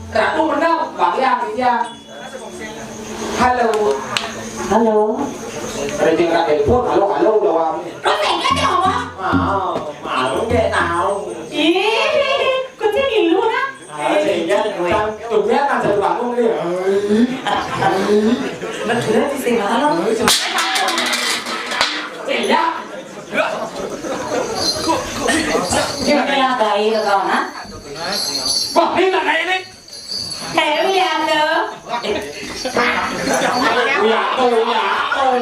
Ratu menang, Bang Yang ya. Halo. Halo. Rating ra telepon, halo doang. Có vẻ cái nào á? Mà đúng vậy nào. Ý, con chưa nhìn luôn á. Thì nhá, tụi nhá là thật bạn luôn đi. Mà thứ thì gì hả nó? Thì nhá. Nhưng mà là gầy rồi còn á. Bỏ đi là này đi. Thầy mới làm được. Ya tôi.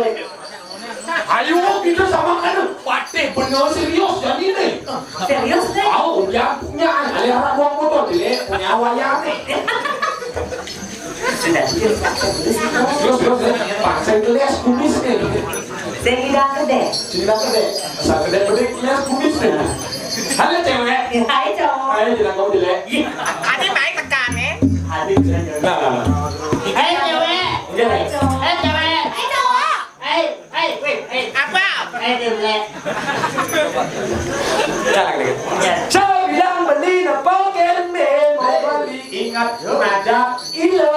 Ayo kita sama kan. Pate bener serius jadi nih. Serius deh. Tahu ya punya ada orang buang motor dile punya wayang nih. Sudah serius. Terus Pak saya kelas kumis nih. Saya bilang ke deh. Cerita deh. Saya gede kelas kumis nih. Halo cewek. Hai chồng. Ayo bilang kamu dile. Ada baik tekan ya. Nah. Hai cewek. Hai chồng. Hai cewek. Hai cowok. Hai. Apa? Hai cewek. Jalan lagi. Saya bilang beli nepokin mau beli ingat ngajak ilo.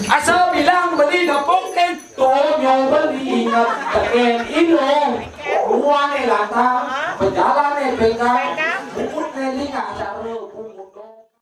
Asal bilang beli nepokin tonyo beli ingat teken ilo. Rumah nih lantang, berjalan nih bengkak.